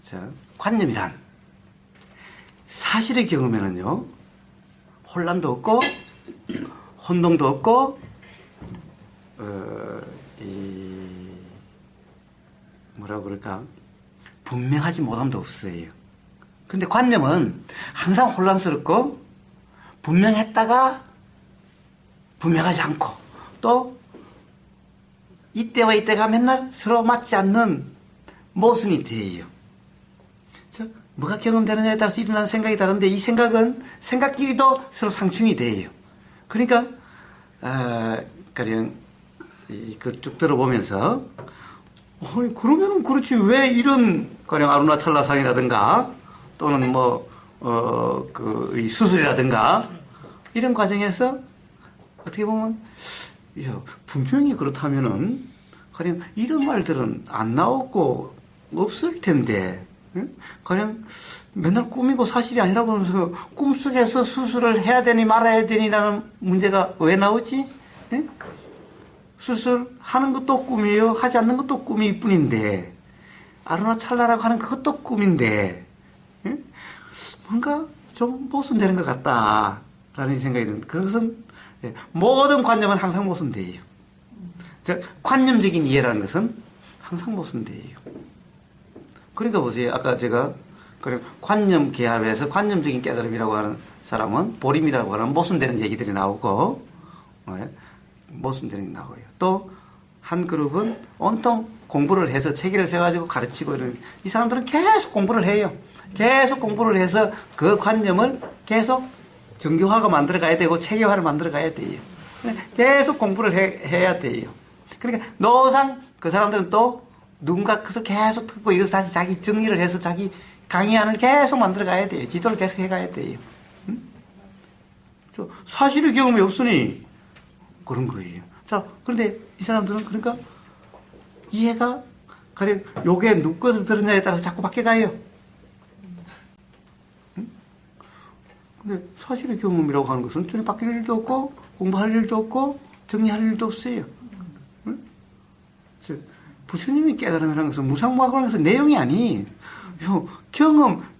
자, 관념이란 사실의 경험에는요, 혼란도 없고, 혼동도 없고, 뭐라고 그럴까, 분명하지 못함도 없어요. 근데 관념은 항상 혼란스럽고, 분명했다가 분명하지 않고, 또 이때와 이때가 맨날 서로 맞지 않는 모순이 돼요. 뭐가 경험되느냐에 따라서 일어나는 생각이 다른데, 이 생각은 생각끼리도 서로 상충이 돼요. 그러니까 가령 그 쭉 들어보면서 그러면은 그렇지, 왜 이런 가령 아루나찰라상이라든가 또는 이 수술이라든가 이런 과정에서 어떻게 보면 분명히 그렇다면은 가령 이런 말들은 안 나오고 없을 텐데, 그냥 맨날 꿈이고 사실이 아니라고 하면서 꿈속에서 수술을 해야 되니 말아야 되니라는 문제가 왜 나오지? 수술하는 것도 꿈이에요. 하지 않는 것도 꿈일 뿐인데, 아루나찰라라고 하는 그것도 꿈인데, 뭔가 좀 모순되는 것 같다라는 생각이 드는, 그것은 모든 관념은 항상 모순돼요. 즉, 관념적인 이해라는 것은 항상 모순돼요. 그러니까 보세요. 아까 제가 관념 개합에서 관념적인 깨달음이라고 하는 사람은 보림이라고 하는 모순되는 얘기들이 나오고, 모순되는 게 나와요. 또 한 그룹은 온통 공부를 해서 체계를 세가지고 가르치고 이런, 이 사람들은 계속 공부를 해요. 계속 공부를 해서 그 관념을 계속 정교화가 만들어 가야 되고 체계화를 만들어 가야 돼요. 계속 공부를 해야 돼요. 그러니까 노상 그 사람들은 또 누군가 그것을 계속 듣고 이것을 다시 자기 정리를 해서 자기 강의안을 계속 만들어 가야 돼요. 지도를 계속 해 가야 돼요. 사실의 경험이 없으니 그런 거예요. 자, 그런데 이 사람들은 그러니까 이해가 그래 요게 누구 것을 들었냐에 따라서 자꾸 바뀌어가요. 근데 사실의 경험이라고 하는 것은 전혀 바뀔 일도 없고 공부할 일도 없고 정리할 일도 없어요. 부처님이 깨달음이라는 것은 무상무학이라는 것은 내용이 아니에요.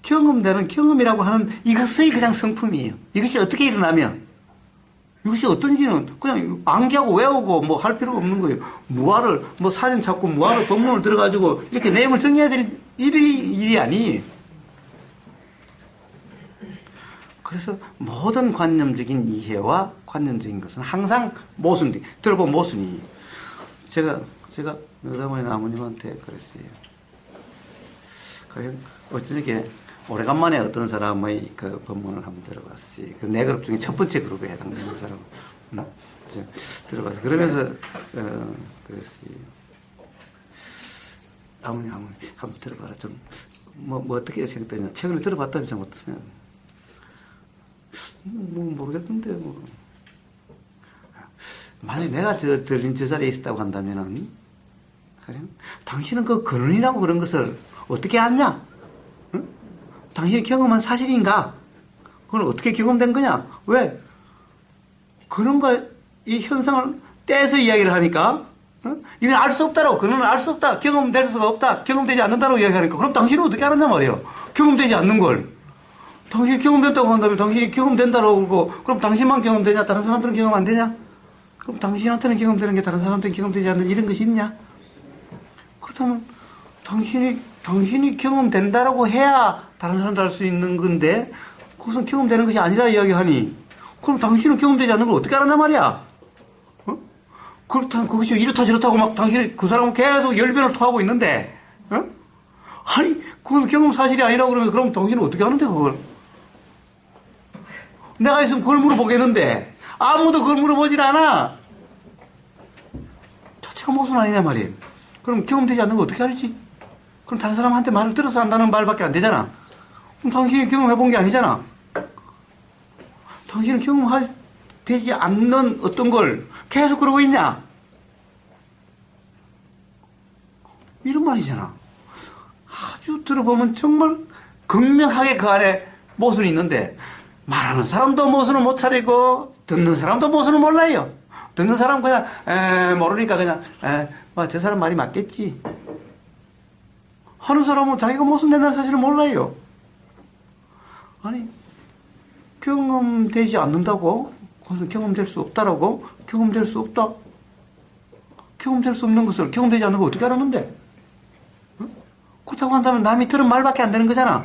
경험되는 경험이라고 하는 이것의 그냥 성품이에요. 이것이 어떻게 일어나면, 이것이 어떤지는 그냥 암기하고 외우고 뭐 할 필요가 없는 거예요. 무화를, 사진 찾고 무화를 법문을 들어가지고 이렇게 내용을 정리해야 될 일이 아니에요. 그래서 모든 관념적인 이해와 관념적인 것은 항상 모순, 들어보면 모순이에요. 제가 여자분이 아버님한테 그랬어요. 어쩌게 오래간만에 어떤 사람의 그 법문을 한번 들어봤어요. 그 네 그룹 중에 첫 번째 그룹에 해당되는 사람. 들어봤어요. 그러면서 그랬어요. 아버님 한번 들어봐라. 좀 어떻게 생각되냐. 최근에 들어봤다면 좀 어떠세요? 모르겠는데 만약에 내가 들린 저 자리에 있었다고 한다면은, 그래? 당신은 그 근원이라고 그런 것을 어떻게 알냐? 응? 당신이 경험한 사실인가? 그건 어떻게 경험된 거냐? 왜? 그런가 이 현상을 떼서 이야기를 하니까, 이건 알 수 없다라고, 그는 알 수 없다, 경험될 수가 없다, 경험되지 않는다라고 이야기하니까, 그럼 당신은 어떻게 알았냐 말이에요? 경험되지 않는 걸. 당신이 경험된다고 한다면 당신이 경험된다라고 그러고, 그럼 당신만 경험되냐? 다른 사람들은 경험 안 되냐? 그럼 당신한테는 경험되는 게 다른 사람한테는 경험되지 않는 이런 것이 있냐? 그렇다면 당신이 경험된다라고 해야 다른 사람도 알 수 있는 건데, 그것은 경험되는 것이 아니라 이야기하니, 그럼 당신은 경험되지 않는 걸 어떻게 알았냐 말이야? 그렇다면 그것이 이렇다 저렇다고 막 당신이 그 사람은 계속 열변을 토하고 있는데, 아니, 그건 경험 사실이 아니라고 그러면 그럼 당신은 어떻게 하는데, 그걸? 내가 있으면 그걸 물어보겠는데, 아무도 그걸 물어보질 않아. 자체가 모순 아니냐 말이에요. 그럼 경험되지 않는 거 어떻게 알지? 그럼 다른 사람한테 말을 들어서 한다는 말밖에 안 되잖아. 그럼 당신이 경험해본 게 아니잖아. 당신은 경험되지 않는 어떤 걸 계속 그러고 있냐? 이런 말이잖아. 아주 들어보면 정말 극명하게 그 안에 모순이 있는데, 말하는 사람도 모순을 못 차리고 듣는 사람도 모순을 몰라요. 듣는 사람은 그냥 모르니까 그냥 저 사람 말이 맞겠지. 하는 사람은 자기가 모순된다는 사실을 몰라요. 아니, 경험되지 않는다고? 그것은 경험될 수 없다라고? 경험될 수 없다? 경험될 수 없는 것을 경험되지 않는 거 어떻게 알았는데? 응? 그렇다고 한다면 남이 들은 말밖에 안 되는 거잖아.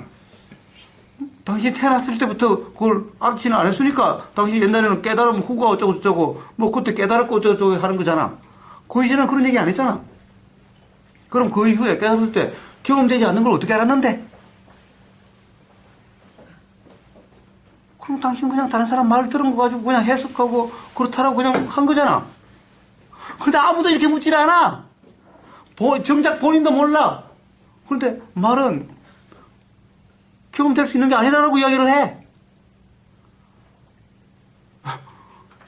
응? 당신이 태어났을 때부터 그걸 알지는 않았으니까 당신이 옛날에는 깨달으면 후가 어쩌고 저쩌고 뭐 그때 깨달았고 어쩌고 하는 거잖아. 그 이전에는 그런 얘기 안 했잖아. 그럼 그 이후에 깨달았을 때 경험되지 않는 걸 어떻게 알았는데? 그럼 당신 그냥 다른 사람 말 들은 거 가지고 그냥 해석하고 그렇다라고 그냥 한 거잖아. 근데 아무도 이렇게 묻질 않아. 정작 본인도 몰라. 그런데 말은 경험될 수 있는 게 아니라고 이야기를 해.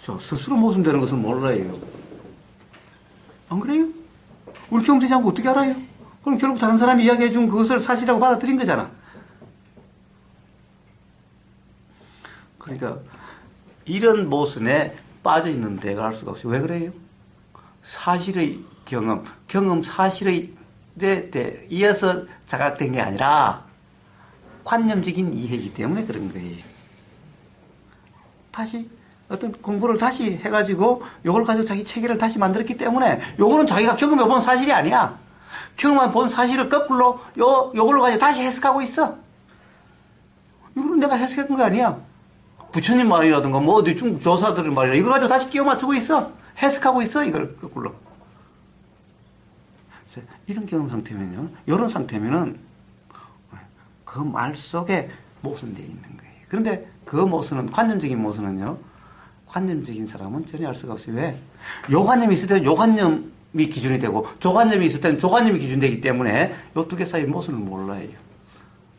저 스스로 모순되는 것은 몰라요. 안 그래요? 우리 경험되지 않고 어떻게 알아요? 그럼 결국 다른 사람이 이야기해 준 그것을 사실이라고 받아들인 거잖아. 그러니까 이런 모순에 빠져 있는 데가 알 수가 없어요. 왜 그래요? 사실의 경험 사실의 데 이어서 자각된 게 아니라 관념적인 이해이기 때문에 그런 거예요. 다시 어떤 공부를 다시 해가지고 요걸 가지고 자기 체계를 다시 만들었기 때문에 요거는 자기가 경험해본 사실이 아니야. 경험해 본 사실을 거꾸로 요걸로 가지고 다시 해석하고 있어. 이거는 내가 해석한 거 아니야. 부처님 말이라든가 뭐 어디 중국 조사들의 말이라 이걸 가지고 다시 끼워 맞추고 있어. 해석하고 있어 이걸 거꾸로. 이런 경험 상태면요. 이런 상태면은 그 말 속에 모순되어 있는 거예요. 그런데 그 모순은 관념적인 모순은요. 관념적인 사람은 전혀 알 수가 없어요. 왜? 요 관념이 있을 때는 요 관념이 기준이 되고 저 관념이 있을 때는 저 관념이 기준되기 때문에 요 두 개 사이 모순을 몰라요.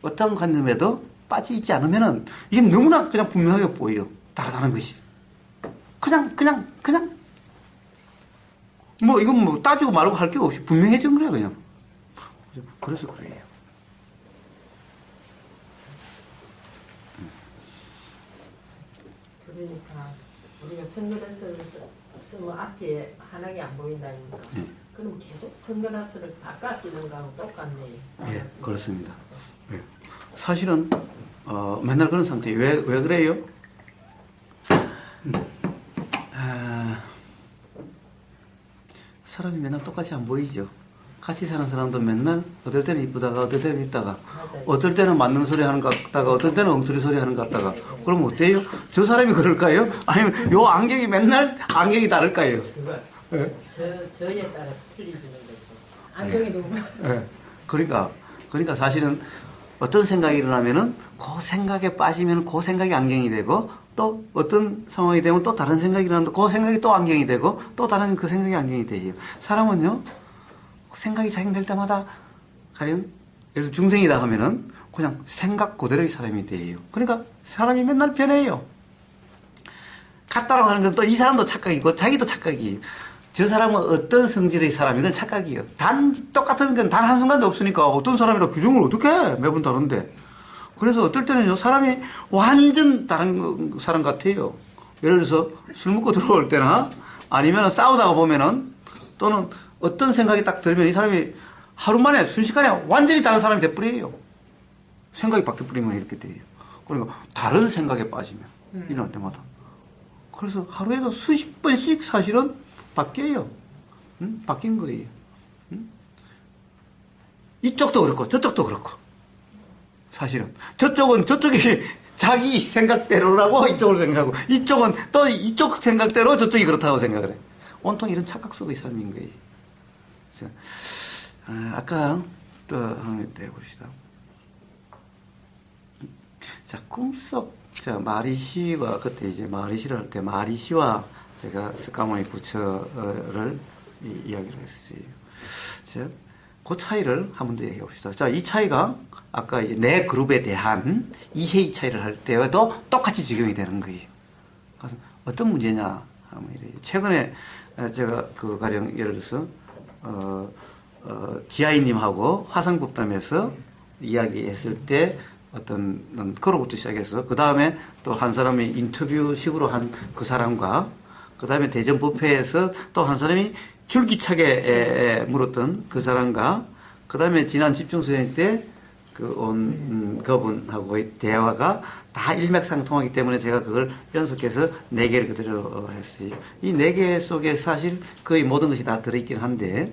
어떤 관념에도 빠지지 않으면은 이게 너무나 그냥 분명하게 보여요. 다르다는 것이. 그냥 뭐 이건 뭐 따지고 말고 할 게 없이 분명해진 거예요, 그냥. 그래서 그래요. 그러니까 우리가 선거라서를 쓰면 앞에 하나가 안 보인다니까. 그럼 계속 선거라서를 바꿔끼는 거하고 똑같네요. 예, 그렇습니다. 예. 사실은 맨날 그런 상태예요. 왜 그래요? 사람이 맨날 똑같이 안 보이죠. 같이 사는 사람도 맨날 어떨 때는 이쁘다가 어떨 때는 밉다가 어떨 때는 맞는 소리 하는 것 같다가 어떨 때는 엉터리 소리 하는 것 같다가 그러면 어때요? 저 사람이 그럴까요? 아니면 요 안경이 맨날 안경이 다를까요? 네. 저에 따라서 틀리지는 거죠. 안경이 너무 네. 그러니까 사실은 어떤 생각이 일어나면은 그 생각에 빠지면 그 생각이 안경이 되고 또 어떤 상황이 되면 또 다른 생각이 일어나는데 그 생각이 또 안경이 되고 또 다른 그 생각이 안경이 되죠. 사람은요 그 생각이 작용될 때마다 가령 예를 들어 중생이다 하면은 그냥 생각 그대로의 사람이 돼요. 그러니까 사람이 맨날 변해요. 같다라고 하는 건 또 이 사람도 착각이고 자기도 착각이에요. 저 사람은 어떤 성질의 사람이건 착각이에요. 똑같은 건 단 한순간도 없으니까 어떤 사람이라 규정을 어떻게 해? 매번 다른데. 그래서 어떨 때는 사람이 완전 다른 사람 같아요. 예를 들어서 술 먹고 들어올 때나 아니면 싸우다가 보면은 또는 어떤 생각이 딱 들면 이 사람이 하루 만에 순식간에 완전히 다른 사람이 돼버려요. 생각이 바뀌어버리면 이렇게 돼요. 그러니까 다른 생각에 빠지면 일어날 때마다. 그래서 하루에도 수십 번씩 사실은 바뀌어요. 바뀐 거예요. 이쪽도 그렇고 저쪽도 그렇고 사실은 저쪽이 자기 생각대로라고 이쪽을 생각하고 이쪽은 또 이쪽 생각대로 저쪽이 그렇다고 생각을 해. 온통 이런 착각 속의 삶인 거예요. 아까 또 한번 해봅시다. 자, 꿈속 마리시와 그때 이제 마리시를 할 때 마리시와 제가 스카모니 부처를 이야기를 했었어요. 자, 그 차이를 한 번 더 얘기해 봅시다. 자, 이 차이가 아까 이제 내 그룹에 대한 이해의 차이를 할 때에도 똑같이 적용이 되는 거예요. 그래서 어떤 문제냐 하면 이래요. 최근에 제가 그 가령 예를 들어서 지아이님하고 화상법담에서 이야기했을 때 어떤 그로부터 시작해서 그 다음에 또 한 사람이 인터뷰식으로 한 그 사람과 그 다음에 대전 법회에서 또 한 사람이 줄기차게 물었던 그 사람과 그 다음에 지난 집중수행 때 그분하고의 대화가 다 일맥상통하기 때문에 제가 그걸 연속해서 4개를 그대로 했어요. 이 4개 속에 사실 거의 모든 것이 다 들어있긴 한데,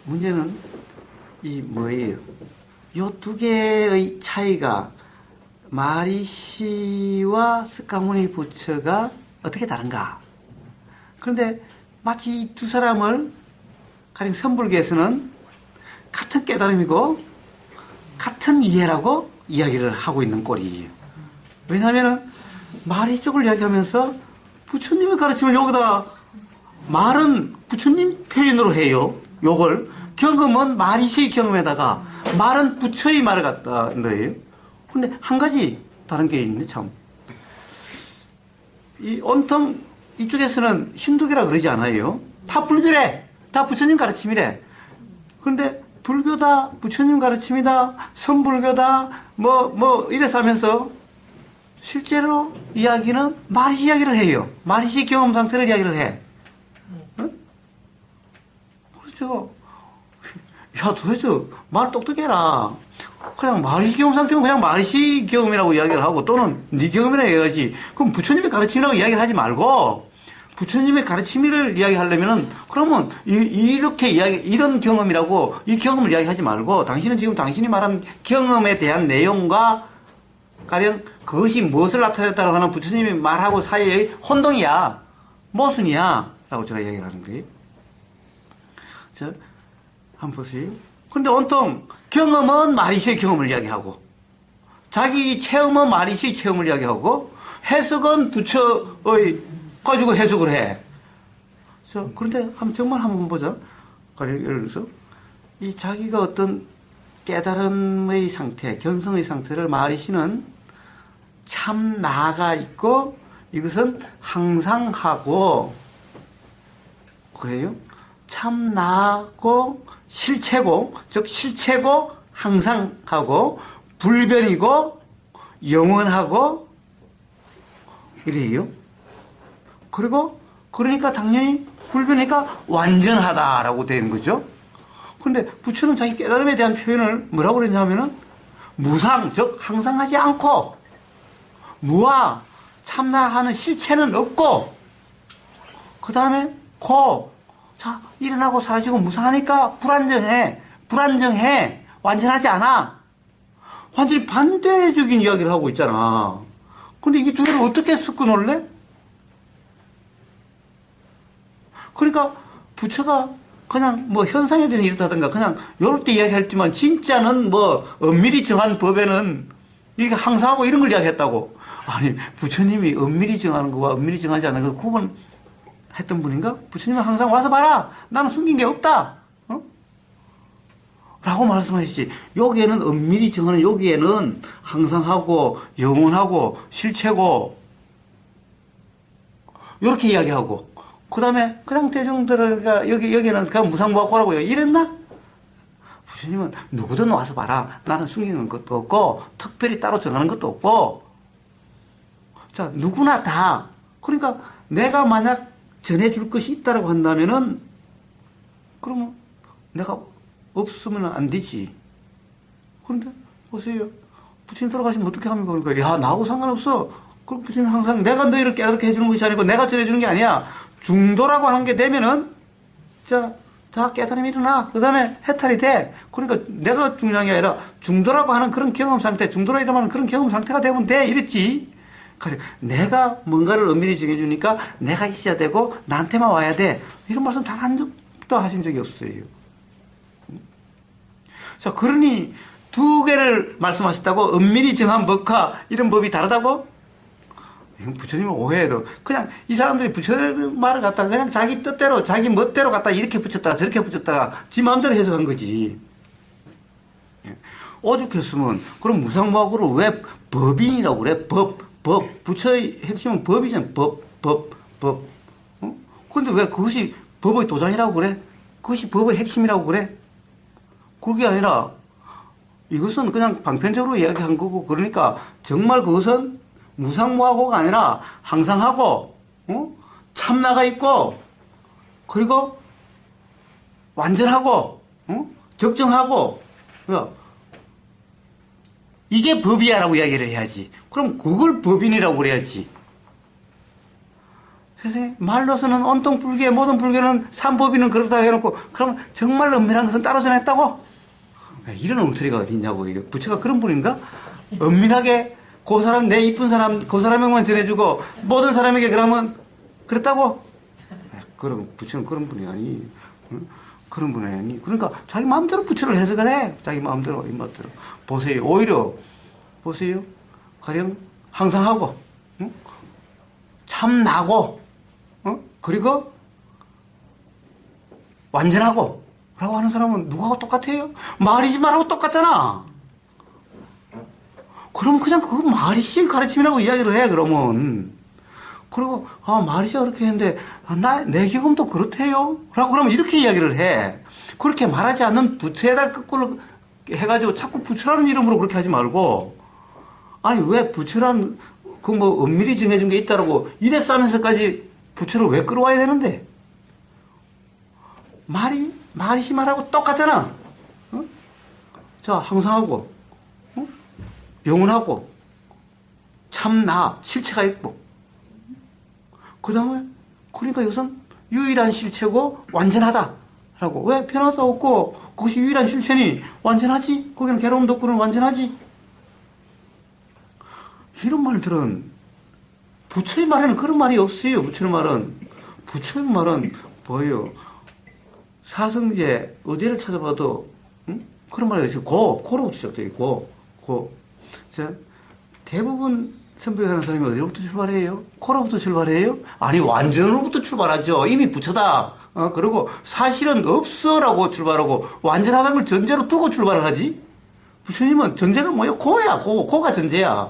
문제는 이 뭐예요? 요 2개의 차이가 마리시와 스카모니 부처가 어떻게 다른가? 그런데 마치 이 두 사람을 가령 선불교에서는 같은 깨달음이고 같은 이해라고 이야기를 하고 있는 꼴이에요. 왜냐하면 마리 쪽을 이야기하면서 부처님의 가르침을 여기다 말은 부처님 표현으로 해요. 요걸 경험은 마리시의 경험에다가 말은 부처의 말을 갖다 넣어요. 근데 한 가지 다른 게 있네, 참. 이 온통 이쪽에서는 힌두교라 그러지 않아요. 다 불교래. 다 부처님 가르침이래. 그런데 불교다, 부처님 가르침이다, 선불교다, 이래서 하면서 실제로 이야기는 마리시 이야기를 해요. 마리시 경험 상태를 이야기를 해. 응? 그렇죠. 야, 도대체 말 똑똑해라. 그냥 마리시 경험 상태면 그냥 마리시 경험이라고 이야기를 하고 또는 네 경험이라고 얘기하지. 그럼 부처님의 가르침이라고 이야기를 하지 말고 부처님의 가르침을 이야기하려면은 그러면 이렇게 이런 경험이라고 이 경험을 이야기하지 말고 당신은 지금 당신이 말한 경험에 대한 내용과 가령 그것이 무엇을 나타냈다고 하는 부처님이 말하고 사이의 혼동이야. 모순이야. 라고 제가 이야기를 하는 거예요. 자, 한번 보세요. 근데 온통 경험은 마리시의 경험을 이야기하고 자기 체험은 마리시의 체험을 이야기하고 해석은 부처의 가지고 해석을 해. 그런데 정말 한번 보자. 예를 들어서 이 자기가 어떤 깨달음의 상태, 견성의 상태를 마리시는 참 나가 있고 이것은 항상 하고 그래요? 참 나고 실체고 즉 실체고 항상 하고 불변이고 영원하고 이래요. 그리고 그러니까 당연히 불변이니까 완전하다라고 되는 거죠. 그런데 부처는 자기 깨달음에 대한 표현을 뭐라고 그랬냐면은 무상 즉 항상 하지 않고 무아 참나하는 실체는 없고 그 다음에 자 일어나고 사라지고 무상하니까 불안정해 완전하지 않아. 완전히 반대적인 이야기를 하고 있잖아. 근데 이 두 개를 어떻게 섞어 놓을래? 그러니까 부처가 그냥 현상에 대해서 이렇다든가 그냥 요럴 때 이야기할 때만 진짜는 엄밀히 정한 법에는 이렇게 항상 하고 이런 걸 이야기했다고. 아니 부처님이 엄밀히 정하는 거와 엄밀히 정하지 않는 거 구분했던 분인가? 부처님은 항상 와서 봐라. 나는 숨긴 게 없다. 라고 말씀하시지. 여기에는 엄밀히 정하는 여기에는 항상 하고 영원하고 실체고 이렇게 이야기하고 그 다음에 그냥 대중들가 여기는 그냥 무상무화고라고요. 이랬나? 부처님은 누구든 와서 봐라. 나는 숨기는 것도 없고 특별히 따로 정하는 것도 없고 자 누구나 다 그러니까 내가 만약 전해줄 것이 있다라고 한다면은 그러면 내가 없으면 안 되지. 그런데 보세요. 부처님 돌아가시면 어떻게 합니까? 그러니까 야 나하고 상관없어. 그리고 부처님 항상 내가 너희를 깨닫게 해주는 것이 아니고 내가 전해주는 게 아니야. 중도라고 하는 게 되면은 자 깨달음이 일어나. 그 다음에 해탈이 돼. 그러니까 내가 중요한 게 아니라 중도라고 하는 그런 경험 상태, 중도라 이러면 그런 경험 상태가 되면 돼. 이랬지. 그래, 내가 뭔가를 엄밀히 정해주니까 내가 있어야 되고 나한테만 와야 돼. 이런 말씀 단 한 적도 하신 적이 없어요. 자, 그러니 두 개를 말씀하셨다고 엄밀히 정한 법과 이런 법이 다르다고? 이건 부처님은 오해해도 그냥 이 사람들이 부처님 말을 갖다가 그냥 자기 뜻대로 자기 멋대로 갖다 이렇게 붙였다가 저렇게 붙였다가 지 마음대로 해석한 거지. 오죽했으면 그럼 무상무화고를 왜 법인이라고 그래? 법. 부처의 핵심은 법이잖아. 법. 그런데 왜 그것이 법의 도장이라고 그래? 그것이 법의 핵심이라고 그래? 그게 아니라 이것은 그냥 방편적으로 이야기한 거고 그러니까 정말 그것은 무상무화고가 아니라 항상 하고 참나가 있고 그리고 완전하고, 적정하고, 이게 법이야라고 이야기를 해야지. 그럼 그걸 법인이라고 그래야지. 세상에 말로서는 온통 불교, 모든 불교는 삼법인은 그렇다 해놓고, 그럼 정말 엄밀한 것은 따로 전했다고? 이런 엉터리가 어디 있냐고. 이게 부처가 그런 분인가? 엄밀하게 그 사람, 내 이쁜 사람, 그 사람에게만 전해주고 모든 사람에게 그러면 그랬다고? 그럼 부처는 그런 분이 아니. 그런 분이 아니. 그러니까 자기 마음대로 부처를 해석을 해. 자기 마음대로, 입맛대로. 보세요. 오히려 보세요. 가령 항상하고, 참나고, 그리고 완전하고 라고 하는 사람은 누구하고 똑같아요? 마리시마라고 똑같잖아. 그럼 그냥 그거 마리시의 가르침이라고 이야기를 해, 그러면. 그리고, 마리시가 그렇게 했는데, 내 경험도 그렇대요? 라고 그러면 이렇게 이야기를 해. 그렇게 말하지 않는 부처에다 거꾸로 해가지고 자꾸 부처라는 이름으로 그렇게 하지 말고, 아니, 왜 부처란, 엄밀히 정해준 게 있다라고 이래서 하면서까지 부처를 왜 끌어와야 되는데? 마리시마라고 똑같잖아. 자, 항상하고, 영원하고, 참나, 실체가 있고. 그 다음에, 그러니까 이것은 유일한 실체고 완전하다라고. 왜 변화도 없고, 그것이 유일한 실체니 완전하지? 거기는 괴로움도 없고, 완전하지? 이런 말들은, 부처의 말에는 그런 말이 없어요. 부처의 말은 뭐예요? 사성제, 어디를 찾아봐도, 그런 말이 있어요. 고로부터 시작돼요. 자, 대부분 선별하는 사람이 어디로부터 출발해요? 코로부터 출발해요? 아니, 완전으로부터 출발하죠. 이미 부처다. 그리고 사실은 없어라고 출발하고, 완전하다는 걸 전제로 두고 출발을 하지? 부처님은 전제가 뭐예요? 고야, 고가 전제야.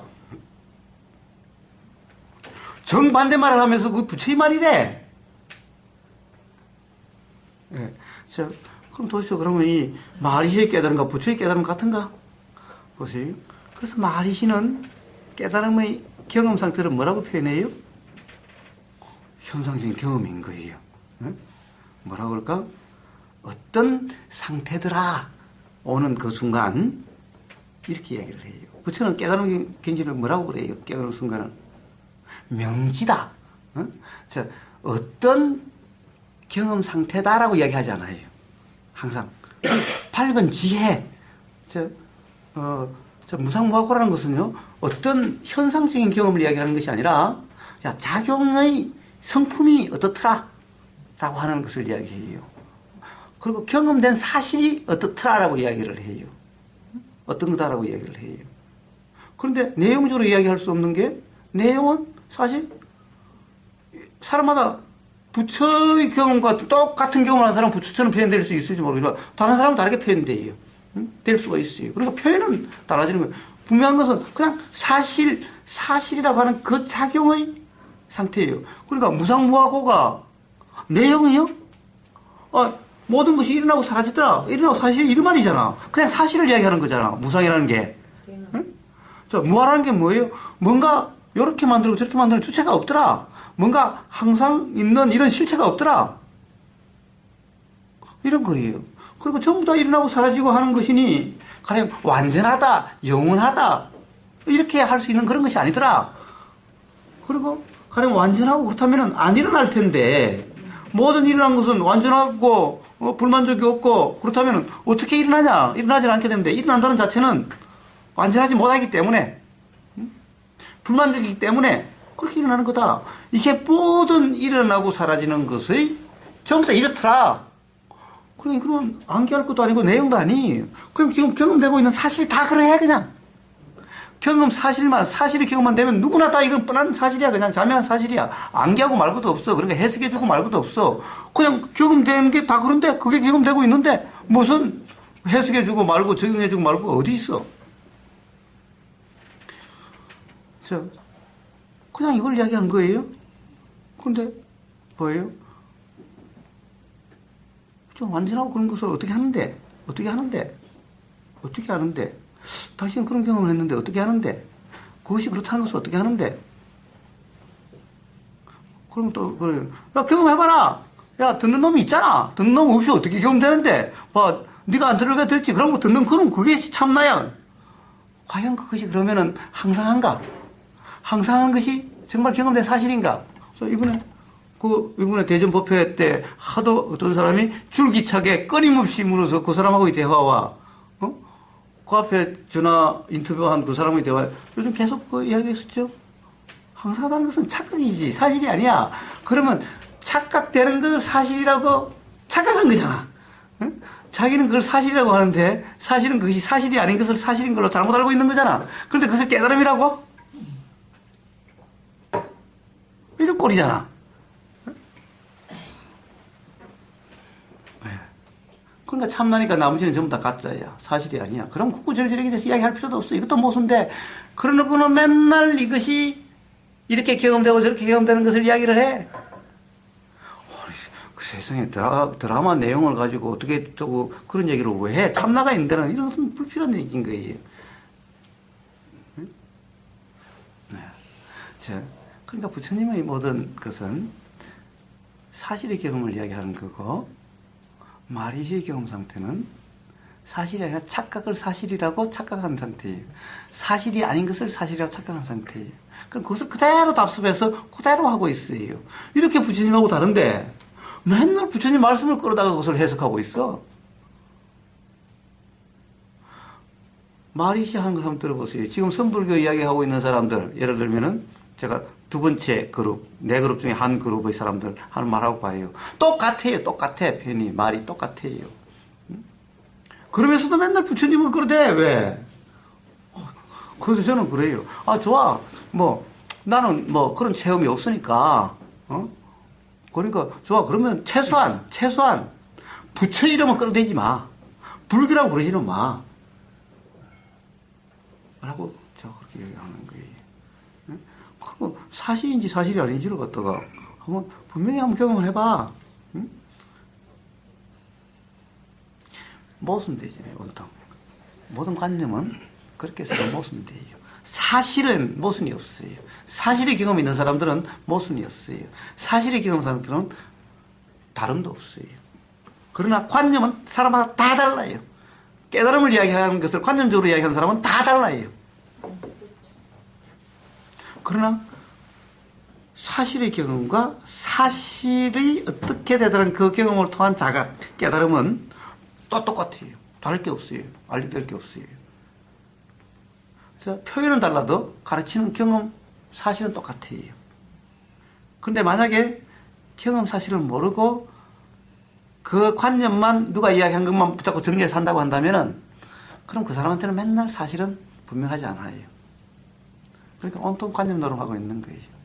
정반대 말을 하면서 그 부처의 말이래. 예. 자, 그럼 도대체 그러면 이 마리시의 깨달음과 부처의 깨달음 같은가? 보세요. 그래서 마리시는 깨달음의 경험 상태를 뭐라고 표현해요? 현상적인 경험인 거예요. 뭐라고 그럴까? 어떤 상태더라 오는 그 순간 이렇게 이야기를 해요. 부처는 깨달음 경지를 뭐라고 그래요? 깨달음 순간을 명지다. 자, 어떤 경험 상태다라고 이야기하지 않아요. 항상 밝은 지혜. 무상무화고라는 것은요, 어떤 현상적인 경험을 이야기하는 것이 아니라, 작용의 성품이 어떻더라? 라고 하는 것을 이야기해요. 그리고 경험된 사실이 어떻더라라고 이야기를 해요. 어떤 거다라고 이야기를 해요. 그런데 내용적으로 이야기할 수 없는 게, 내용은 사실, 사람마다 부처의 경험과 똑같은 경험을 하는 사람은 부처처럼 표현될 수 있을지 모르지만, 다른 사람은 다르게 표현돼요. 될 수가 있어요. 그러니까 표현은 달라지는 거예요. 분명한 것은 그냥 사실이라고 하는 그 작용의 상태예요. 그러니까 무상무화고가 내용이요? 모든 것이 일어나고 사라지더라. 일어나고 사실 이런 말이잖아. 그냥 사실을 이야기하는 거잖아. 무상이라는 게. 자, 무화라는 게 뭐예요? 뭔가 이렇게 만들고 저렇게 만드는 주체가 없더라. 뭔가 항상 있는 이런 실체가 없더라. 이런 거예요. 그리고 전부 다 일어나고 사라지고 하는 것이니 가령 완전하다, 영원하다 이렇게 할 수 있는 그런 것이 아니더라. 그리고 가령 완전하고 그렇다면 안 일어날 텐데 모든 일어난 것은 완전하고 불만족이 없고 그렇다면 어떻게 일어나냐? 일어나지 않게 되는데 일어난다는 자체는 완전하지 못하기 때문에 불만족이기 때문에 그렇게 일어나는 거다. 이게 모든 일어나고 사라지는 것의 전부 다 이렇더라. 그러면 암기할 것도 아니고 내용도 아니. 그럼 지금 경험되고 있는 사실이 다 그래야 그냥. 사실이 경험만 되면 누구나 다 이건 뻔한 사실이야. 그냥 자명한 사실이야. 암기하고 말 것도 없어. 그러니까 해석해주고 말 것도 없어. 그냥 경험되는 게 다 그런데 그게 경험되고 있는데 무슨 해석해주고 말고 적용해주고 말고 어디 있어. 그냥 이걸 이야기한 거예요. 근데 뭐예요? 좀 완전하고 그런 것을 어떻게 하는데? 당신은 그런 경험을 했는데 어떻게 하는데? 그것이 그렇다는 것을 어떻게 하는데? 그럼 또, 그래. 야, 경험해봐라! 야, 듣는 놈이 있잖아. 듣는 놈 없이 어떻게 경험되는데? 뭐, 네가 안 들어가 들지. 그럼 뭐 듣는 그놈 그게 참나야. 과연 그것이 그러면은 항상한가? 항상한 것이 정말 경험된 사실인가? 그래서 이번에 대전법회 때 하도 어떤 사람이 줄기차게 끊임없이 물어서 그 사람하고의 대화와, 그 앞에 전화 인터뷰한 그 사람의 대화, 요즘 계속 그 이야기했었죠? 항상하다는 것은 착각이지, 사실이 아니야. 그러면 착각되는 것을 사실이라고 착각한 거잖아. 응? 자기는 그걸 사실이라고 하는데 사실은 그것이 사실이 아닌 것을 사실인 걸로 잘못 알고 있는 거잖아. 그런데 그것을 깨달음이라고? 이런 꼴이잖아. 그러니까 참나니까 나머지는 전부 다 가짜야. 사실이 아니야. 그럼 구구절절하게 대해서 이야기할 필요도 없어. 이것도 모순데 그러놓고는 맨날 이것이 이렇게 경험되고 저렇게 경험되는 것을 이야기를 해. 그 세상에 드라마 내용을 가지고 어떻게 그런 얘기를 왜 해? 참나가 있는 데는 이런 것은 불필요한 얘기인 거예요. 네. 자, 그러니까 부처님의 모든 것은 사실의 경험을 이야기하는 거고 마리시의 경험 상태는 사실이 아니라 착각을 사실이라고 착각한 상태예요. 사실이 아닌 것을 사실이라고 착각한 상태예요. 그럼 그것을 그대로 답습해서 그대로 하고 있어요. 이렇게 부처님하고 다른데 맨날 부처님 말씀을 끌어다가 그것을 해석하고 있어. 마리시 하는 걸 한번 들어보세요. 지금 선불교 이야기하고 있는 사람들, 예를 들면은 제가 두 번째 그룹, 네 그룹 중에 한 그룹의 사람들 하는 말하고 봐요. 똑같아요. 똑같아. 표현이, 말이 똑같아요. 그러면서도 맨날 부처님을 끌어대. 왜? 그래서 저는 그래요. 아, 좋아. 나는 그런 체험이 없으니까, 그러니까, 좋아. 그러면 최소한, 부처 이름은 끌어대지 마. 불교라고 그러지는 마. 라고, 제가 그렇게 얘기하는 거예요. 그리고 사실인지 사실이 아닌지를 갖다가 분명히 한번 경험을 해봐. 응? 모순되잖아요, 온통. 모든 관념은 그렇게 해서 모순돼요. 사실은 모순이 없어요. 사실의 경험이 있는 사람들은 모순이 없어요. 사실의 경험 사람들은 다름도 없어요. 그러나 관념은 사람마다 다 달라요. 깨달음을 이야기하는 것을 관념적으로 이야기하는 사람은 다 달라요. 그러나 사실의 경험과 사실이 어떻게 되더라는 그 경험을 통한 자각, 깨달음은 또 똑같아요. 다를 게 없어요. 알릴 게 없어요. 자, 표현은 달라도 가르치는 경험, 사실은 똑같아요. 그런데 만약에 경험 사실을 모르고 그 관념만 누가 이야기한 것만 붙잡고 정리해서 산다고 한다면은 그럼 그 사람한테는 맨날 사실은 분명하지 않아요. 그러니까 온통 관념 노름하고 있는 거예요.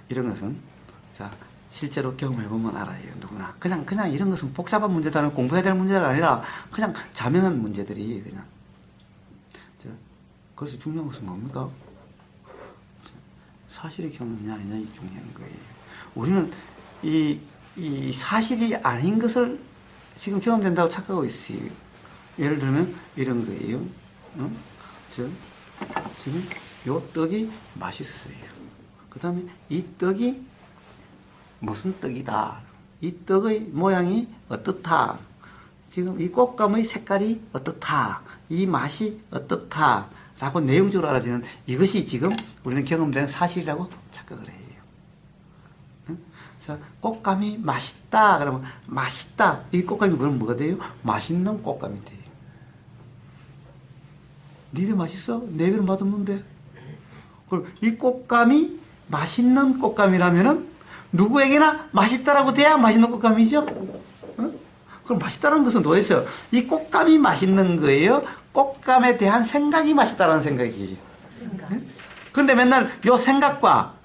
이런 것은 자 실제로 경험해보면 알아요. 누구나. 그냥 이런 것은 복잡한 문제다, 공부해야 될 문제가 아니라 그냥 자명한 문제들이 그냥. 그래서 중요한 것은 뭡니까? 사실의 경험이냐 아니냐 이 중요한 거예요. 우리는 이 사실이 아닌 것을 지금 경험된다고 착각하고 있어요. 예를 들면 이런 거예요. 지금 요 떡이 맛있어요. 그 다음에 이 떡이 무슨 떡이다. 이 떡의 모양이 어떻다. 지금 이 꽃감의 색깔이 어떻다. 이 맛이 어떻다. 라고 내용적으로 알아지는 이것이 지금 우리는 경험된 사실이라고 착각을 해요. 자, 꽃감이 맛있다. 그러면 맛있다. 이 꽃감이 그럼 뭐가 돼요? 맛있는 꽃감이 돼요. 니네 맛있어? 내 입에 맛없는데. 그럼 이 꽃감이 맛있는 꽃감이라면은 누구에게나 맛있다라고 돼야 맛있는 꽃감이죠? 그럼 맛있다는 것은 도대체 이 꽃감이 맛있는 거예요? 꽃감에 대한 생각이 맛있다라는 생각이에요. 그런데 맨날 요 생각과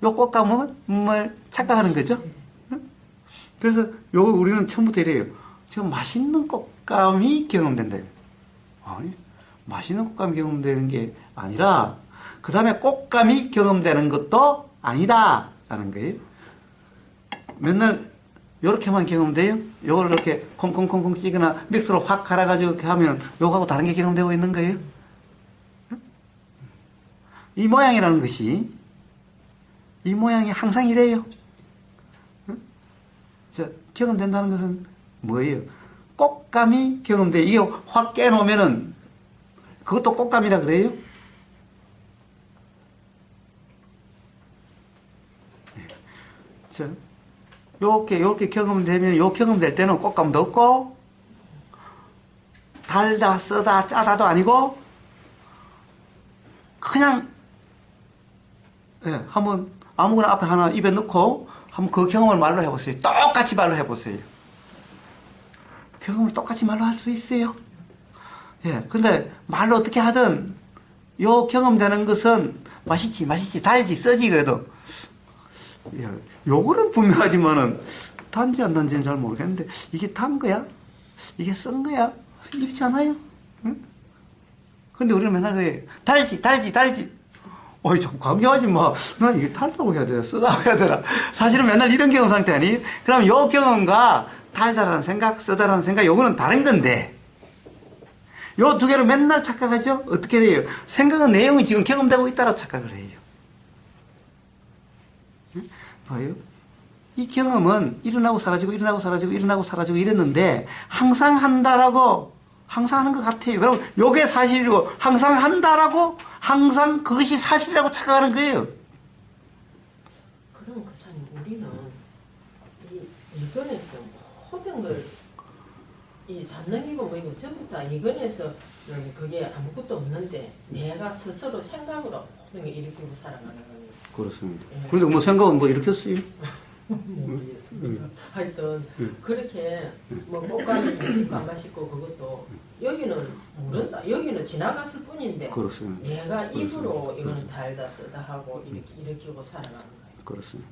요 꽃감은 뭘 착각하는 거죠? 그래서 우리는 처음부터 이래요. 지금 맛있는 꽃감이 경험된다. 아니, 맛있는 꽃감이 경험되는 게 아니라 그 다음에 꽃감이 경험되는 것도 아니다 라는 거예요. 맨날 요렇게만 경험돼요? 요걸 이렇게 콩콩콩콩 찌거나 믹서로 확 갈아가지고 이렇게 하면 요거하고 다른 게 경험되고 있는 거예요? 이 모양이라는 것이 이 모양이 항상 이래요. 응? 경험된다는 것은 뭐예요? 꽃감이 경험돼. 이게 확 깨놓으면은 그것도 꽃감이라 그래요? 요렇게 경험되면, 요 경험될 때는 꽃감도 없고, 달다, 쓰다, 짜다도 아니고, 그냥, 한번 아무거나 앞에 하나 입에 넣고, 한번 그 경험을 말로 해보세요. 똑같이 말로 해보세요. 경험을 똑같이 말로 할 수 있어요. 근데 말로 어떻게 하든, 요 경험되는 것은 맛있지, 달지, 쓰지, 그래도, 요거는 분명하지만은 단지 안 단지는 잘 모르겠는데 이게 단 거야? 이게 쓴 거야? 이렇지 않아요? 응? 근데 우리는 맨날 그래. 달지. 어이, 좀 강요하지 마. 나 이게 달다고 해야 되나? 쓰다고 해야 되나? 사실은 맨날 이런 경험 상태 아니? 그럼 요 경험과 달다라는 생각, 쓰다라는 생각, 요거는 다른 건데. 요 두 개를 맨날 착각하죠? 어떻게 돼요? 생각은 내용이 지금 경험되고 있다라고 착각을 해요. 봐요. 이 경험은 일어나고 사라지고 이랬는데 항상 한다라고 항상 하는 것 같아요. 그럼 요게 사실이고 항상 한다라고 항상 그것이 사실이라고 착각하는 거예요. 그럼 그사님 우리는 이건에서 모든 걸 이 잡능이고 뭐이고 전부 다 이건에서 그게 아무것도 없는데 내가 스스로 생각으로 모든 걸 일으키고 살아가는 거예요. 그렇습니다. 그런데 뭐 생각은 뭐 일으켰어요? 모르겠습니다. 하여튼 그렇게 뭐 꽃감이 맛있고 안 맛있고 그것도 여기는 모른다. 여기는 지나갔을 뿐인데 그렇습니다. 내가 입으로 그렇습니다. 이건 달다 쓰다 하고 일으키고 살아가는 거예요. 그렇습니다.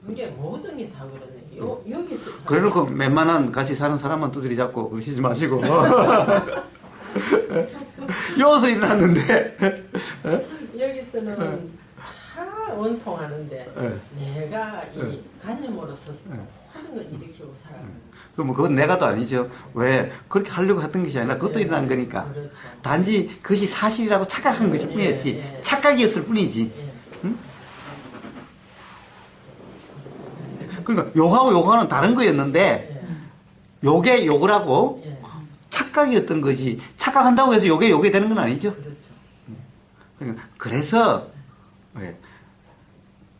이게 모든 게 다 그렇네. 여기서 그래놓고 웬만한 같이 사는 사람만 두드리 잡고 그러시지 마시고 여기서 일어났는데 여기서는 다 원통하는데 내가 이 관념으로서 모든 걸 일으키고 살아가는 거예요. 그건 내가도 아니죠. 왜 그렇게 하려고 했던 것이 아니라 그것도 일어난 거니까. 그렇죠. 단지 그것이 사실이라고 착각한 것일 뿐이었지. 착각이었을 뿐이지. 응? 그러니까 요거하고는 다른 거였는데 요게 요거라고 착각이었던 거지. 착각한다고 해서 요게 되는 건 아니죠. 그렇죠. 그래서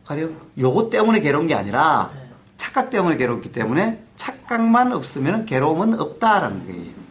가령 요거 때문에 괴로운 게 아니라 착각 때문에 괴롭기 때문에 착각만 없으면 괴로움은 없다라는 거예요.